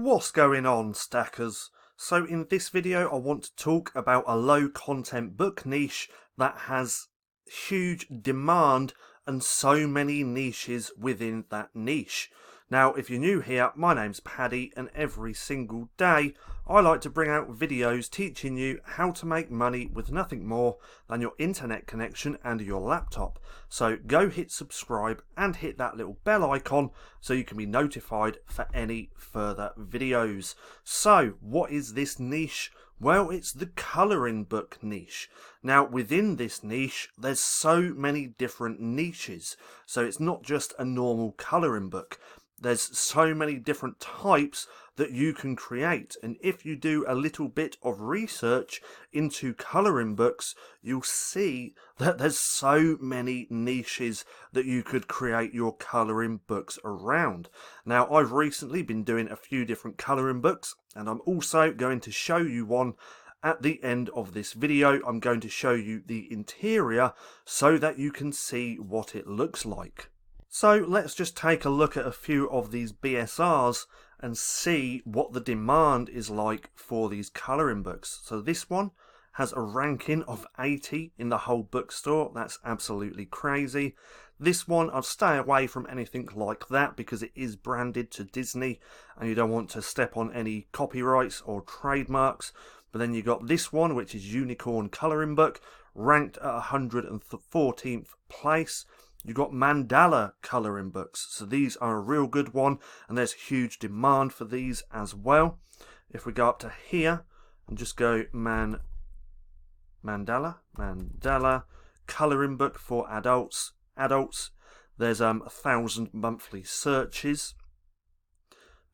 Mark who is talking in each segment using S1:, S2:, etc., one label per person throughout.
S1: What's going on, stackers? So in this video I want to talk about a low content book niche that has huge demand and so many niches within that niche. Now if you're new here, my name's Paddy and every single day I like to bring out videos teaching you how to make money with nothing more than your internet connection and your laptop. So go hit subscribe and hit that little bell icon so you can be notified for any further videos. So what is this niche? Well, it's the colouring book niche. Now within this niche there's so many different niches, so it's not just a normal colouring book. There's so many different types that you can create, and if you do a little bit of research into colouring books, you'll see that there's so many niches that you could create your colouring books around. Now I've recently been doing a few different colouring books, and I'm also going to show you one at the end of this video. I'm going to show you the interior so that you can see what it looks like. So let's just take a look at a few of these BSRs and see what the demand is like for these colouring books. So this one has a ranking of 80 in the whole bookstore. That's absolutely crazy. This one, I'd stay away from anything like that because it is branded to Disney and you don't want to step on any copyrights or trademarks. But then you got this one, which is Unicorn Colouring Book, ranked at 114th place. You've got mandala colouring books, so these are a real good one and there's huge demand for these as well. If we go up to here and just go mandala colouring book for adults, there's 1,000 monthly searches.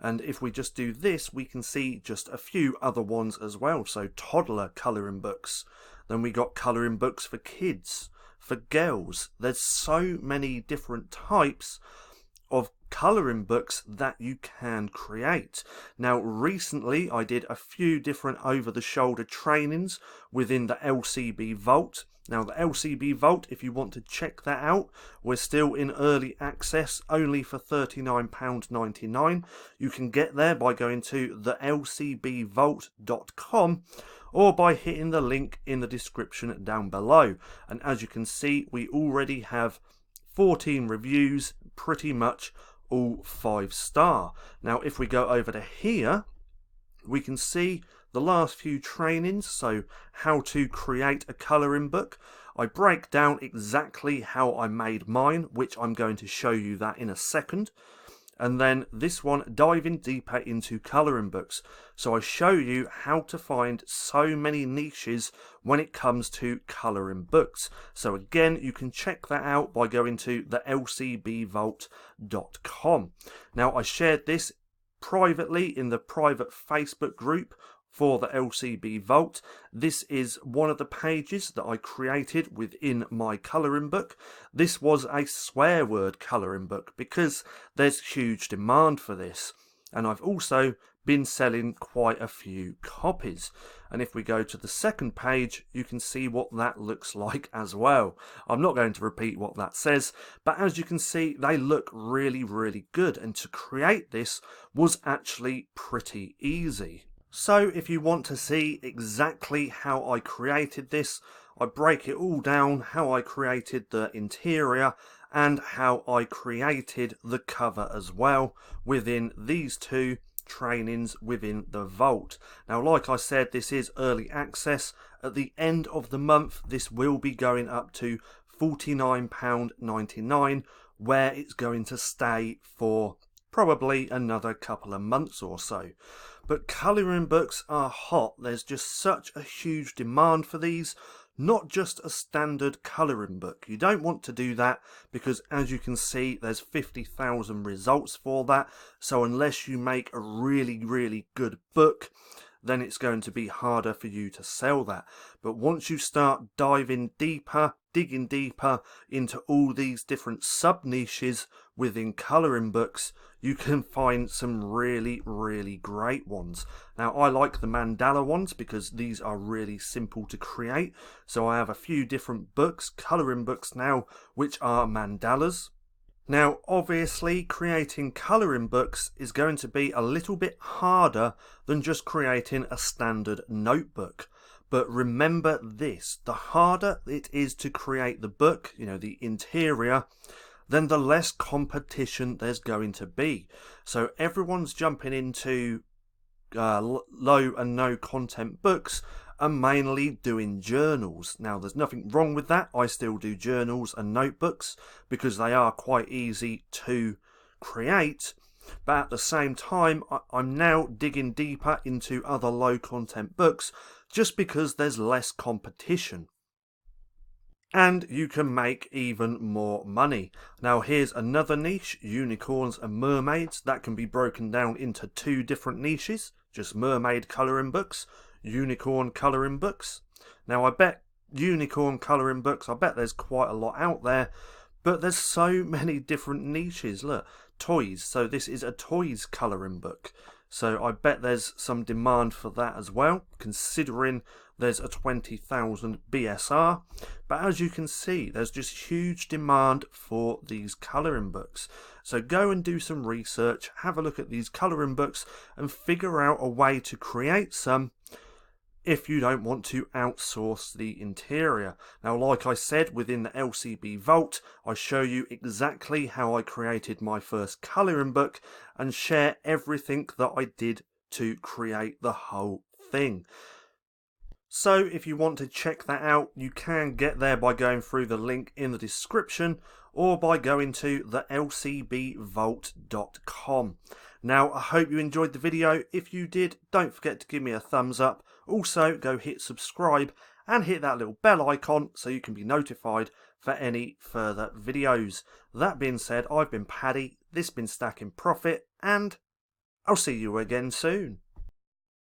S1: And if we just do this, we can see just a few other ones as well. So toddler colouring books, then we got colouring books for kids, for girls. There's so many different types of colouring books that you can create. Now recently I did a few different over-the-shoulder trainings within the LCB Volt. Now the LCB Volt, if you want to check that out, we're still in early access only for £39.99. You can get there by going to the lcbvolt.com or by hitting the link in the description down below. And as you can see, we already have 14 reviews, pretty much all 5-star. Now if we go over to here, we can see the last few trainings, so how to create a colouring book. I break down exactly how I made mine, which I'm going to show you that in a second. And then this one, diving deeper into colouring books. So I show you how to find so many niches when it comes to colouring books. So again, you can check that out by going to the lcbvolt.com. Now I shared this privately in the private Facebook group for the LCB Volt. This is one of the pages that I created within my colouring book. This was a swear word colouring book because there's huge demand for this, and I've also been selling quite a few copies. And if we go to the second page, you can see what that looks like as well. I'm not going to repeat what that says, but as you can see, they look really, really good, and to create this was actually pretty easy. So if you want to see exactly how I created this, I break it all down, how I created the interior and how I created the cover as well within these two trainings within the Vault. Now like I said, this is early access. At the end of the month this will be going up to £49.99, where it's going to stay for probably another couple of months or so. But colouring books are hot. There's just such a huge demand for these. Not just a standard colouring book. You don't want to do that because, as you can see, there's 50,000 results for that. So unless you make a really, really good book, then it's going to be harder for you to sell that. But once you start digging deeper into all these different sub-niches within colouring books, you can find some really, really great ones. Now I like the mandala ones because these are really simple to create. So I have a few different books, colouring books now, which are mandalas. Now, obviously, creating colouring books is going to be a little bit harder than just creating a standard notebook. But remember this, the harder it is to create the book, the interior, then the less competition there's going to be. So everyone's jumping into low and no content books and mainly doing journals. Now, there's nothing wrong with that. I still do journals and notebooks because they are quite easy to create. But at the same time, I'm now digging deeper into other low content books just because there's less competition. And you can make even more money. Now here's another niche, unicorns and mermaids. That can be broken down into two different niches, just mermaid colouring books, unicorn colouring books. Now I bet unicorn colouring books, I bet there's quite a lot out there, but there's so many different niches. Look, toys, so this is a toys colouring book. So I bet there's some demand for that as well, considering there's a 20,000 BSR. But as you can see, there's just huge demand for these colouring books. So go and do some research, have a look at these colouring books and figure out a way to create some if you don't want to outsource the interior. Now, like I said, within the LCB Vault, I show you exactly how I created my first colouring book and share everything that I did to create the whole thing. So if you want to check that out, you can get there by going through the link in the description or by going to the lcbvault.com. Now, I hope you enjoyed the video. If you did, don't forget to give me a thumbs up. Also, go hit subscribe and hit that little bell icon so you can be notified for any further videos. That being said, I've been Paddy, this has been Stacking Profit, and I'll see you again soon.